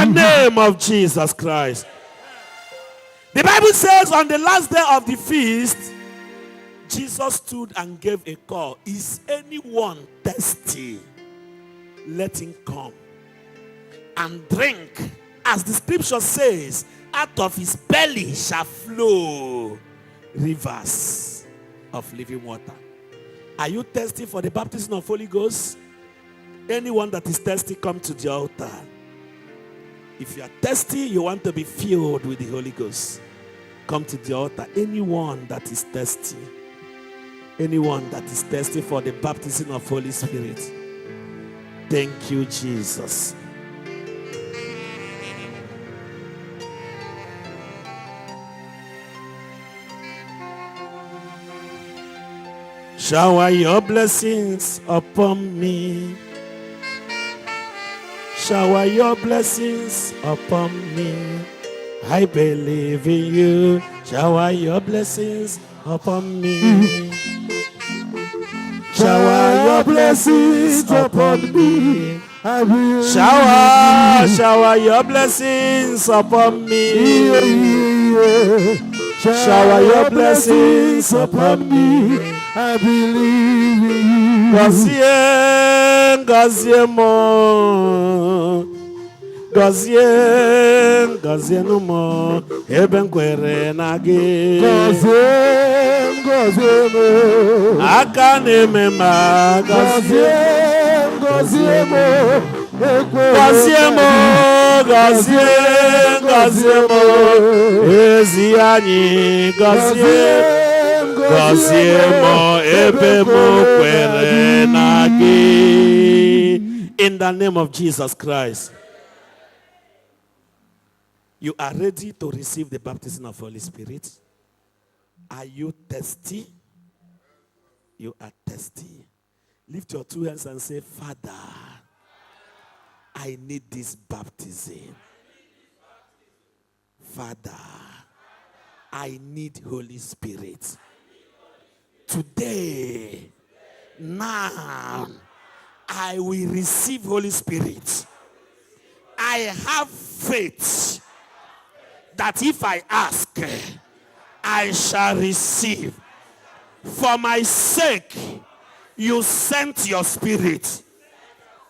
the name of Jesus Christ. The Bible says on the last day of the feast, Jesus stood and gave a call. Is anyone thirsty? Let him come and drink. As the scripture says, out of his belly shall flow rivers of living water. Are you thirsty for the baptism of Holy Ghost? Anyone that is thirsty, come to the altar. If you are thirsty, you want to be filled with the Holy Ghost, come to the altar. Anyone that is thirsty, anyone that is thirsty for the baptism of Holy Spirit. Thank you, Jesus. Shower your blessings upon me. Shower your blessings upon me. I believe in you. Shower your blessings upon me. Shower your blessings upon me. Shower your blessings upon me. Shower your blessings upon me. I believe in you. Gazie mo. Gazie no mo. Eben kwere na ge. Gazie mo. Akane mema. Gazie mo. Gazie mo. Eziani gazie mo ebe mo kwere na ge. In the name of Jesus Christ. You are ready to receive the baptism of Holy Spirit? Are you thirsty? You are thirsty. Lift your two hands and say, Father, I need this baptism. Father, I need Holy Spirit. Today, now, I will receive Holy Spirit. I have faith that if I ask, I shall receive. For my sake, you sent your Spirit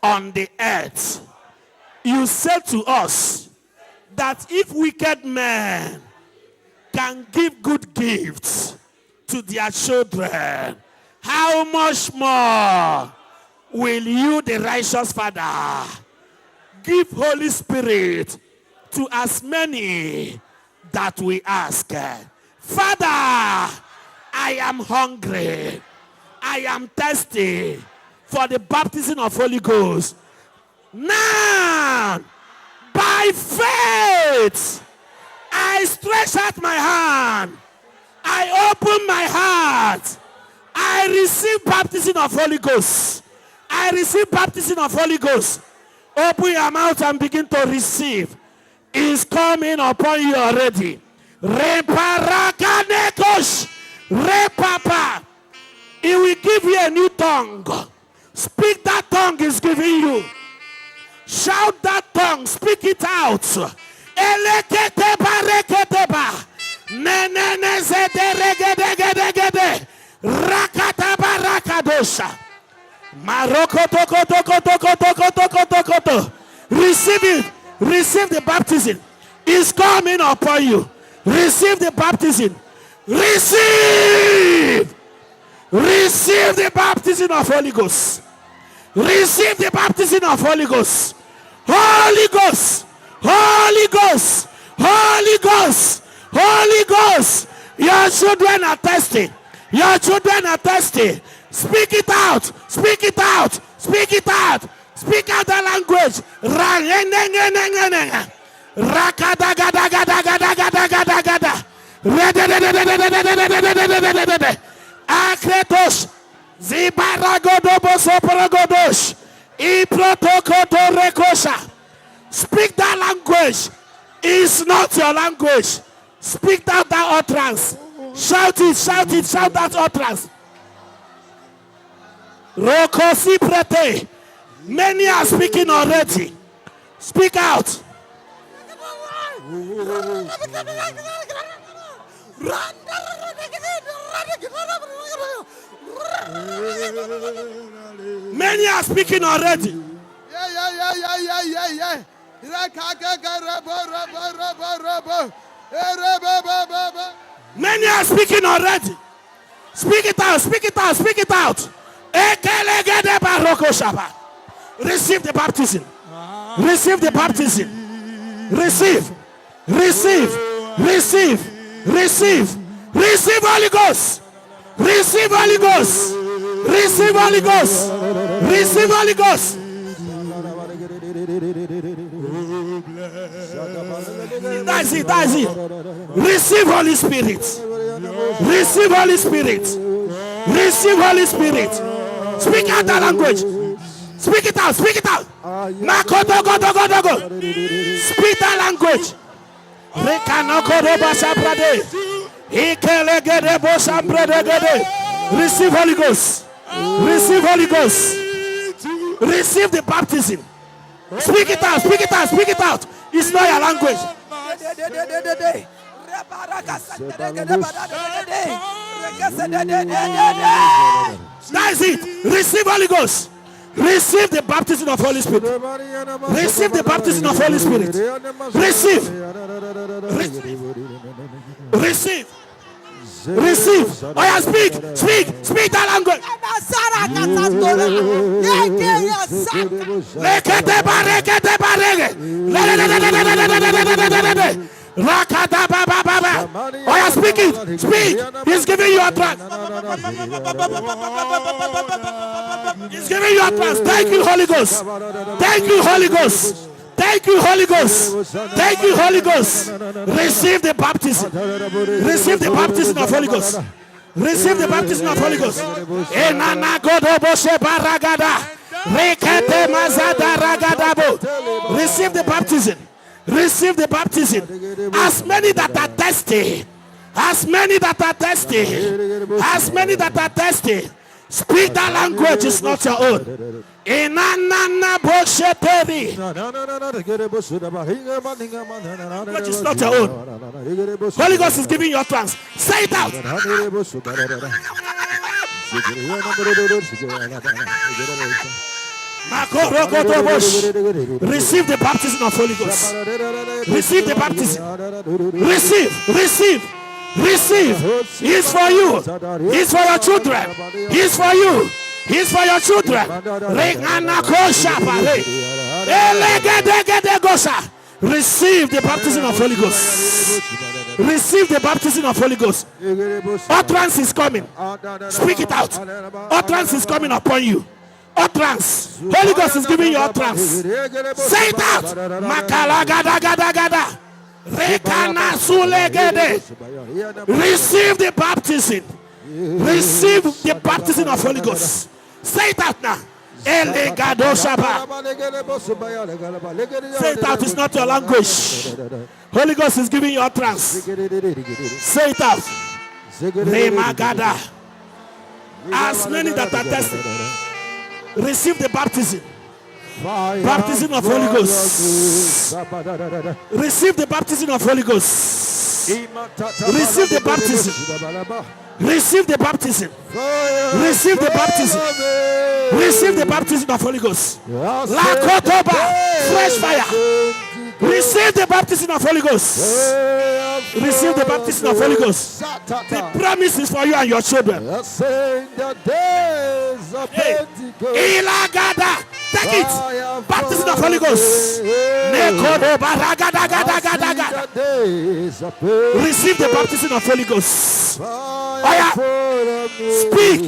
on the earth. You said to us that if wicked men can give good gifts to their children, how much more will you, the righteous Father, give Holy Spirit to as many that we ask? Father, I am hungry. I am thirsty for the baptism of Holy Ghost. Now, by faith, I stretch out my hand. I open my heart. I receive baptism of Holy Ghost. I receive baptism of Holy Ghost. Open your mouth and begin to receive. It's coming upon you already. Reparakanekosh. Repapa. It will give you a new tongue. Speak that tongue is giving you. Shout that tongue. Speak it out. Eleketeba reketeba. Nenenezede regedegedegede. Rakataba rakadosha. Marokotokotokotokotokotokotokotoko. Receive it. Receive the baptism. It's coming upon you. Receive the baptism. Receive. Receive the baptism of Holy Ghost. Receive the baptism of Holy Ghost. Holy Ghost. Holy Ghost. Holy Ghost. Holy Ghost. Your children are thirsty. Your children are thirsty. Speak it out. Speak it out. Speak it out. Speak out the language. Rakadagadagadagadagada. Akretos. Zibaragodobosoprogodosh. Iprotokotorekosha. Speak that language. It's not your language. Speak out that utterance. Shout it, shout it, shout that utterance. Rokosi prete. Many are speaking already. Speak out. Many are speaking already. Many are speaking already. Speak it out, speak it out, speak it out. Receive the baptism. Receive the baptism. Receive. Receive. Receive. Receive. Receive Holy Ghost. Receive Holy Ghost. Receive Holy Ghost. Receive Holy Ghost. That's it. That's it. Receive Holy Spirit. Receive Holy Spirit. Receive Holy Spirit. Speak out that language. Speak it out. Speak it out. Speak that language. Receive Holy Ghost. Receive Holy Ghost. Receive the baptism. Speak it out. Speak it out. Speak it out. It's not your language. That's it. Receive Holy Ghost. Receive the baptism of Holy Spirit. Receive the baptism of Holy Spirit. Receive. Receive. Receive. Oh yeah, speak. Speak. Speak that language. Oh yeah, speak it. Speak. He's giving you a trance. He's giving you a trance. Thank you, Holy Ghost. Thank you, Holy Ghost. Thank you, Holy Ghost. Thank you, Holy Ghost. Receive the baptism. Receive the baptism of Holy Ghost. Receive the baptism of Holy Ghost. Receive the baptism. Receive the baptism. As many that are thirsty, as many that are thirsty, as many that are thirsty, speak that language. Is not your own. Language is not your own. Holy Ghost is giving you a trance. Say it out. Receive the baptism of Holy Ghost. Receive the baptism. Receive. Receive. Receive. He's for you. He's for your children. He's for you. He's for your children. Receive the baptism of Holy Ghost. Receive the baptism of Holy Ghost. Utterance is coming. Speak it out. Utterance is coming upon you. Utterance. Holy Ghost is giving you utterance. Say it out. Makalagadagada. Receive the baptism. Receive the baptism of Holy Ghost. Say it out now. Say it out. It's not your language. Holy Ghost is giving you utterance. Say it out. As many that are tested, receive the baptism. Baptism of Holy Ghost. Receive the baptism of Holy Ghost. Receive the baptism. Receive the baptism. Receive the baptism. Receive the baptism of Holy Ghost. Lakotoba, fresh fire. Receive the baptism of Holy Ghost. Receive the baptism of Holy Ghost. The promise is for you and your children. Ilagada. Take it. Baptism of Holy Ghost. Receive the baptism of Holy Ghost. Speak.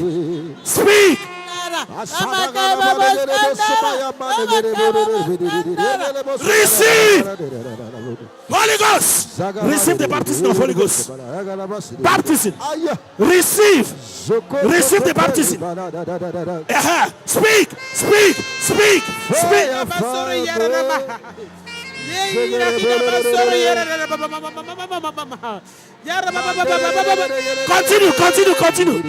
Speak. Receive Holy Ghost. Receive the baptism of Holy Ghost. Baptism. Receive. Receive the baptism. Speak. Speak. Speak. Speak. Continue.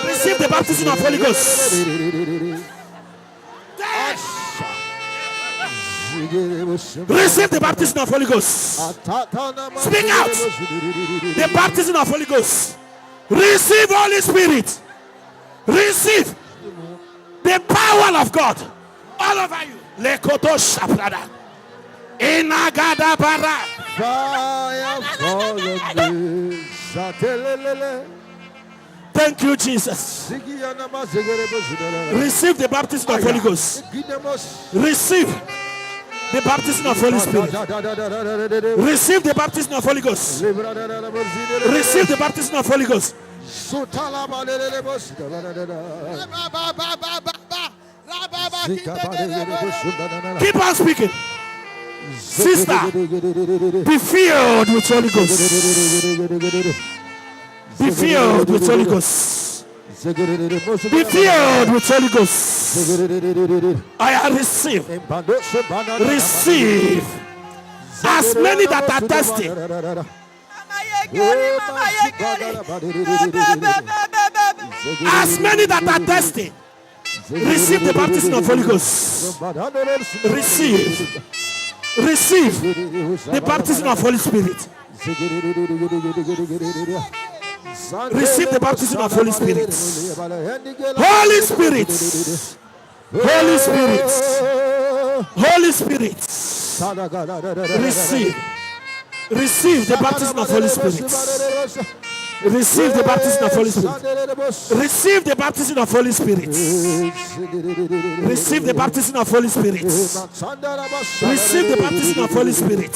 Receive the baptism of Holy Ghost. Receive the baptism of Holy Ghost. Speak out. The baptism of Holy Ghost. Receive Holy Spirit. Receive the power of God all over you. Lekoto shaprada. Inagada bara. Fire follow me. Thank you, Jesus. Receive the baptism of Holy Ghost. Receive the baptism of Holy Spirit. Receive the baptism of Holy Ghost. Receive the baptism of Holy Ghost. Keep on speaking. Sister, be filled with Holy Ghost. Be filled with Holy Ghost. Be filled with Holy Ghost. I receive. Receive. As many that are thirsty. As many that are thirsty. Receive the baptism of Holy Ghost. Receive. Receive the baptism of Holy Spirit. Receive the baptism of Holy Spirit. Holy Spirit. Holy Spirit. Holy Spirit. Receive. Receive the baptism of Holy Spirit. Receive the baptism of Holy Spirit. Receive the baptism of Holy Spirit. Receive the baptism of Holy Spirit. Receive the baptism of Holy Spirit.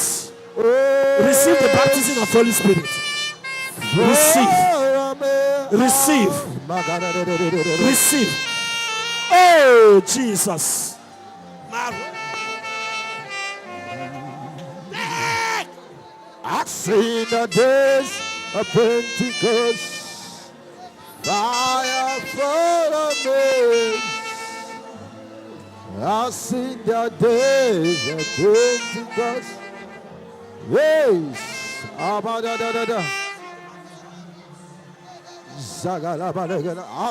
Receive the baptism of Holy Spirit. Receive. Receive. Receive. Oh, Jesus. I've seen the days of Pentecost, fire follow me. I've seen the days of Pentecost. Yes, I've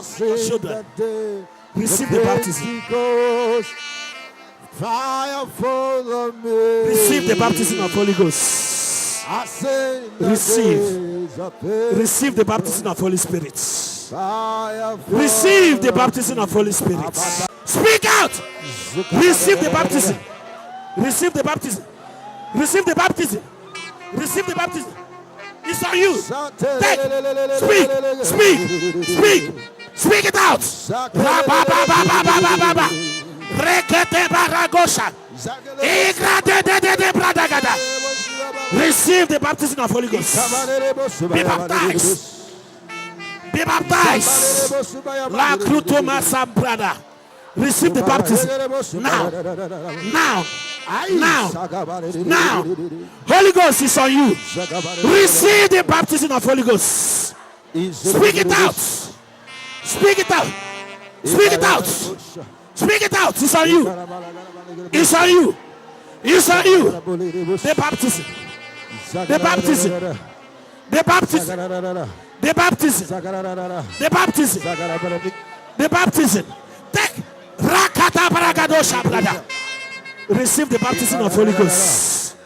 seen the day. Receive the baptism. Fire follow me. Receive the baptism of Holy Ghost. Receive. Receive the baptism of Holy Spirit. Receive the baptism of Holy Spirit. Speak out. Receive the baptism. Receive the baptism. Receive the baptism. Receive the baptism. It's on you. Take. Speak. Speak. Speak. Speak it out. Rekete baragosha. Receive the baptism of Holy Ghost. Be baptized. Be baptized. La krutoma sambrada. Receive the baptism. Now. Now. Now. Now. Holy Ghost is on you. Receive the baptism of Holy Ghost. Speak it out. Speak it out. Speak it out. Speak it out. It's on you. It's on you. It's on you. The baptism. The baptism. The baptism. The baptism. The baptism. The baptism. Take. Rakata Baragadosha brother. Receive the baptism of Holy Ghost.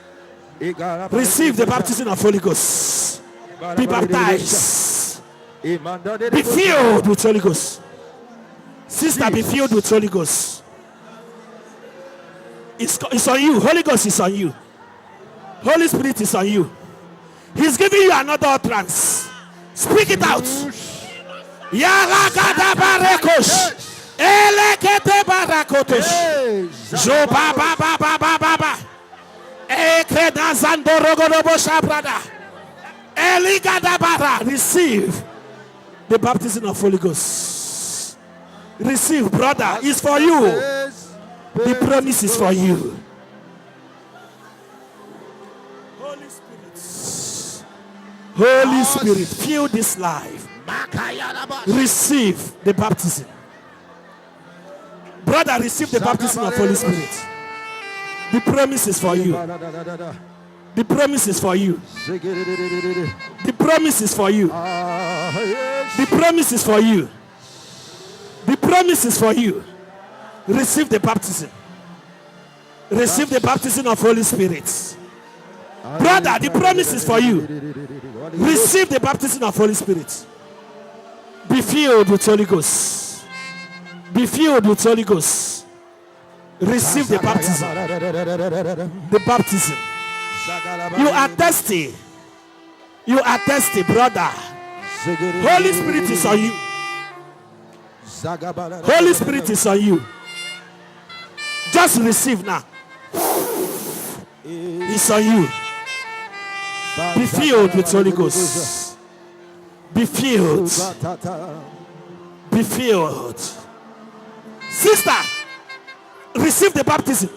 Receive the baptism of Holy Ghost. Be baptized. Be filled with Holy Ghost. Sister, be filled with Holy Ghost. It's on you. Holy Ghost is on you. Holy Spirit is on you. He's giving you another utterance. Speak it out. Yaragada barakosh. Elekete barakotosh. Jo baba baba baba. Ekreda zandorogodobo shabrada. Eligada bara. Receive the baptism of Holy Ghost. Receive, brother. It's for you. The promise is for you. Holy Spirit. Holy Spirit, fill this life. Receive the baptism. Brother, receive the baptism of Holy Spirit. The promise is for you. The promise is for you. The promise is for you. The promise is for you. The promise is for you. Receive the baptism. Receive the baptism of Holy Spirit. Brother, the promise is for you. Receive the baptism of Holy Spirit. Be filled with Holy Ghost. Be filled with Holy Ghost. Receive the baptism. The baptism. You are thirsty. You are thirsty, brother. Holy Spirit is on you. Holy Spirit is on you. Just receive now. It's on you. Be filled with Holy Ghost. Be filled. Be filled. Sister, receive the baptism.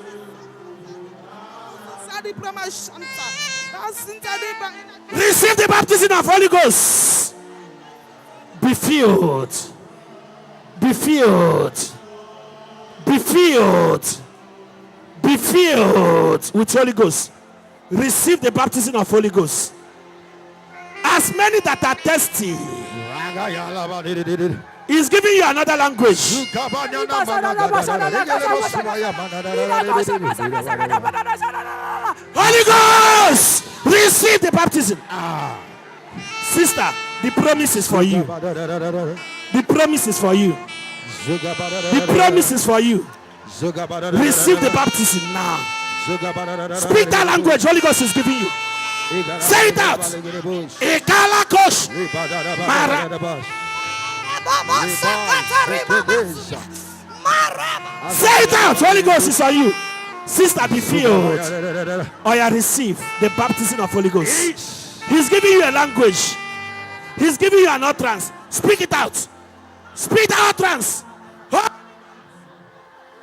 Receive the baptism of Holy Ghost. Be filled. Be filled. Be filled. Be filled with Holy Ghost. Receive the baptism of Holy Ghost. As many that are thirsty, He's giving you another language. Holy Ghost, receive the baptism. Sister, the promise is for you. The promise is for you. The promise is for you. Receive the baptism now. Speak that language Holy Ghost is giving you. Say it out. Ikalakosh. Say it out. Holy Ghost is on you. Sister, be filled. Or you receive the baptism of Holy Ghost. He's giving you a language. He's giving you an utterance. Speak it out. Speak the utterance.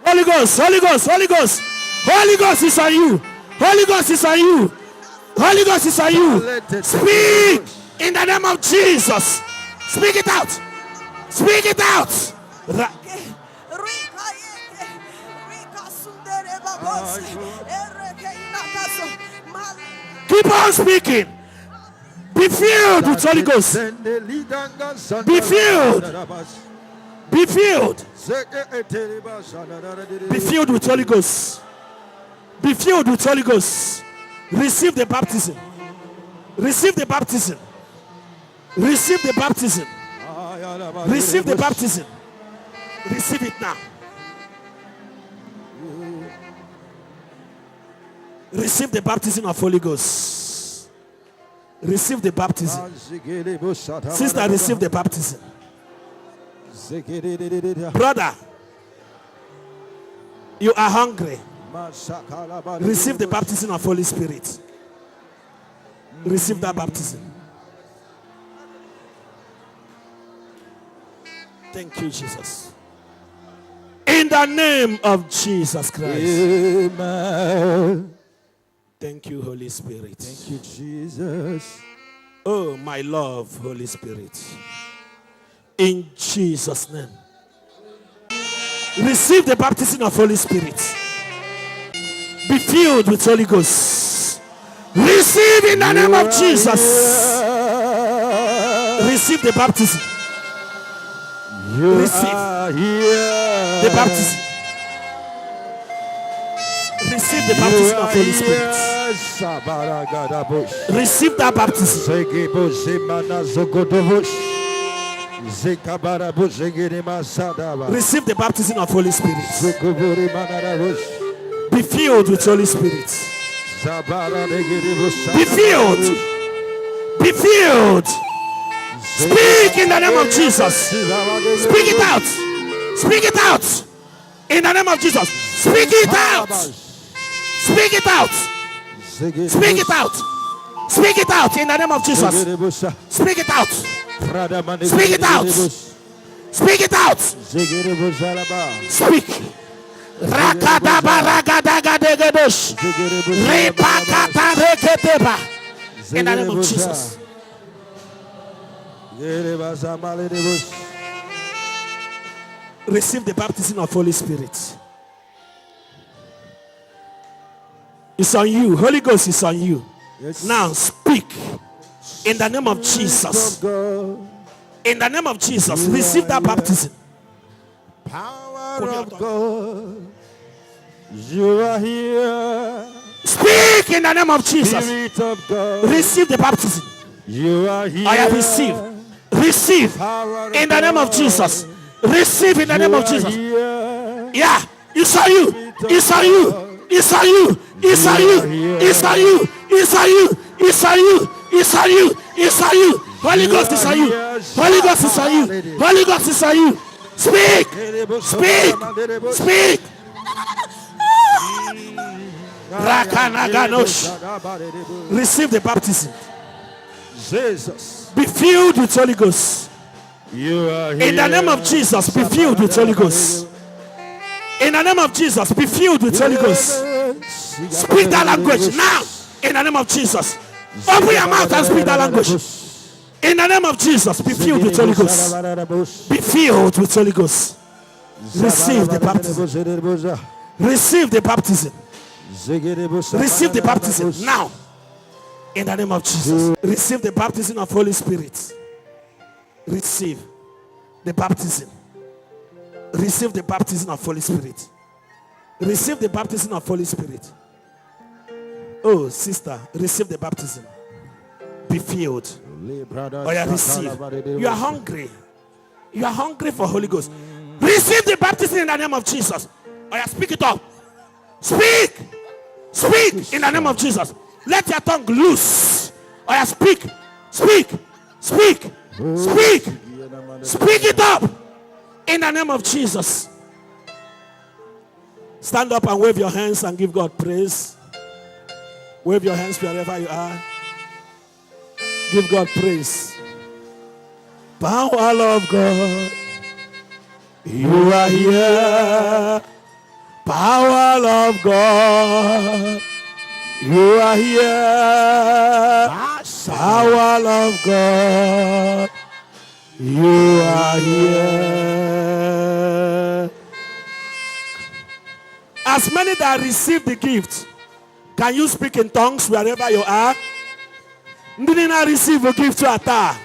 Holy Ghost, Holy Ghost, Holy Ghost. Holy Ghost is on you. Holy Ghost is on you. Holy Ghost is on you. Speak in the name of Jesus. Speak it out. Speak it out. Keep on speaking. Be filled with Holy Ghost. Be filled. Be filled. Be filled with Holy Ghost. Be filled with Holy Ghost. Receive the baptism. Receive the baptism. Receive the baptism. Receive the baptism. Receive it now. Receive the baptism of Holy Ghost. Receive the baptism. Sister, receive the baptism. Brother, you are hungry. Receive the baptism of Holy Spirit. Receive that baptism. Thank you, Jesus. In the name of Jesus Christ. Amen. Thank you, Holy Spirit. Thank you, Jesus. Oh, my love, Holy Spirit. In Jesus' name. Receive the baptism of Holy Spirit. Be filled with Holy Ghost. Receive in the name of Jesus. Receive the baptism. Receive the baptism. Receive the baptism of Holy Spirit. Receive that baptism. Receive the baptism of Holy Spirit. Be filled with Holy Spirit. Be filled. Be filled. Speak in the name of Jesus. Speak it out. Speak it out. In the name of Jesus. Speak it out. Speak it out. Speak it out. Speak it out in the name of Jesus. Speak it out. Speak it out. Speak it out. Speak. In the name of Jesus. Receive the baptism of Holy Spirit. It's on you. Holy Ghost is on you. Yes. Now speak in the name of Jesus. In the name of Jesus, receive that baptism. Power of God. You are here. Speak in the name of Jesus. Spirit of God. Receive the baptism. You are here. I have received. Receive in the name of Jesus. Receive in the name of Jesus. Yeah, it's on you. It's on you. It's on you. It's on you. It's on you. It's on you. It's on you. It's on you. It's on you. Holy Ghost is on you. Holy Ghost is on you. Holy Ghost is on you. Speak. Speak. Speak. Rakanaganosh. Receive the baptism. Jesus. Be filled with Holy Ghost. You are here. In the name of Jesus, be filled with Holy Ghost. In the name of Jesus, be filled with Holy Ghost. Speak that language now. In the name of Jesus. Open your mouth and speak that language. In the name of Jesus, be filled with Holy Ghost. Be filled with Holy Ghost. Receive the baptism. Receive the baptism. Receive the baptism now. In the name of Jesus. Receive the baptism of Holy Spirit. Receive the baptism. Receive the baptism of Holy Spirit. Receive the baptism of Holy Spirit. Oh, sister, receive the baptism. Be filled. Oh, yeah, receive. You are hungry. You are hungry for Holy Ghost. Receive the baptism in the name of Jesus. Oh, yeah, speak it up. Speak. Speak in the name of Jesus. Let your tongue loose. Oh, yeah, speak. Speak. Speak. Speak. Speak it up. In the name of Jesus. Stand up and wave your hands and give God praise. Wave your hands wherever you are. Give God praise. Power of God. You are here. Power of God. You are here. Power of God. You are here. As many that receive the gift, can you speak in tongues wherever you are? Did not receive a gift to ata.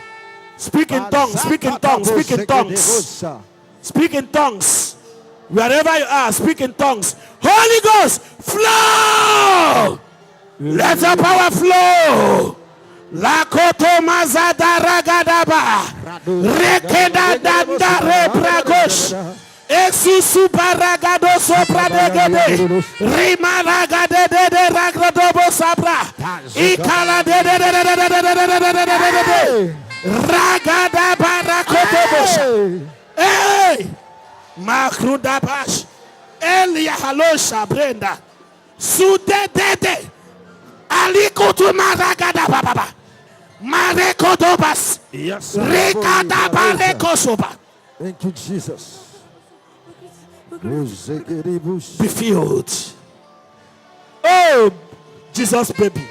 Speak in tongues, speak in tongues, speak in tongues. Speak in tongues. Wherever you are, speak in tongues. Holy Ghost, flow! Let the power flow. Lakoto mazada ragadaba. Rekeda danda rebragosh. Exusu paragado sopra degede. Rima ragade de ragradobo sabra. Ikala de ragada barakotobosha. Hey! Makrudabash. Elia halosha brenda. Sudedede. Alikotu maragada baba. Marekodobas. Yes. Rekada barekosoba. Thank you, Jesus. Be filled. Oh, Jesus, baby.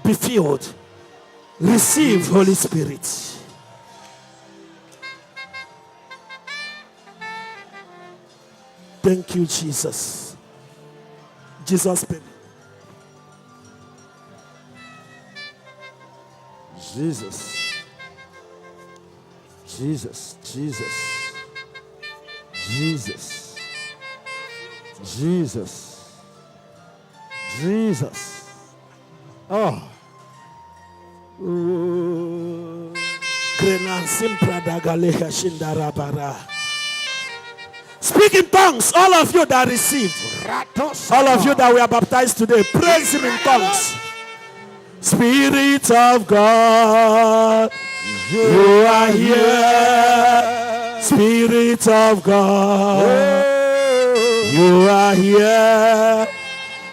Be filled. Receive Holy Spirit. Thank you, Jesus. Jesus, baby. Jesus. Jesus. Jesus. Jesus. Jesus. Jesus. Oh. Speak in tongues, all of you that received, all of you that were baptized today, praise him in tongues. Spirit of God, you are here. Spirit of God, you are here.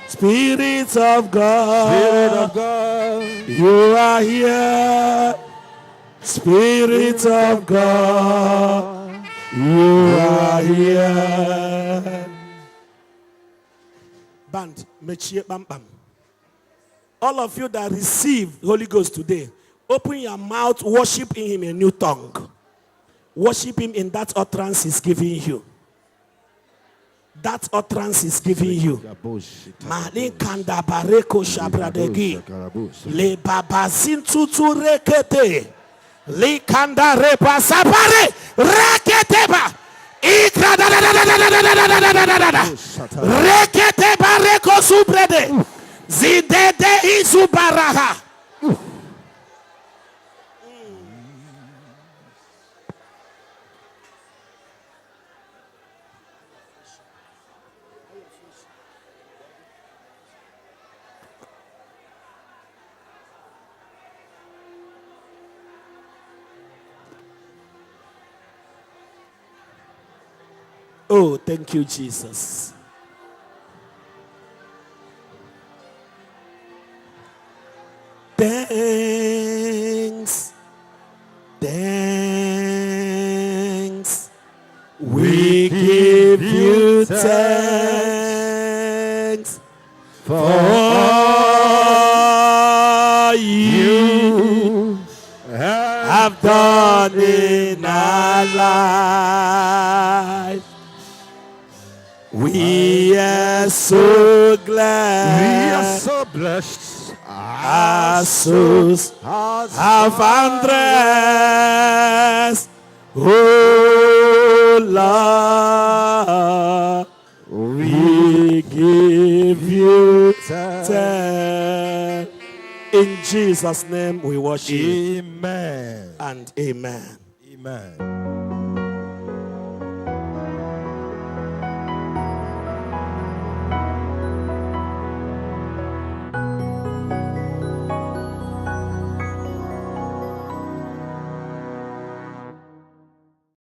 Spirit of God, you are here. Spirit of God, you are here. Band, mechie bam bam. All of you that receive Holy Ghost today, open your mouth, worship in him in a new tongue. Worship him in that utterance he's giving you. That utterance is giving you. Malikanda bareko shabradegi. Le babazin tutu rekete. Le kanda repa sapare. Reketeba. Rekete bareko subrede. Zidede izubaraha. Oh, thank you, Jesus. Thanks. Thanks. We give you thanks for all you have done in our life. We are so glad. We are so blessed. Our souls have found rest. Oh Lord, we give you thanks. In Jesus' name we worship. Amen. And amen. Amen.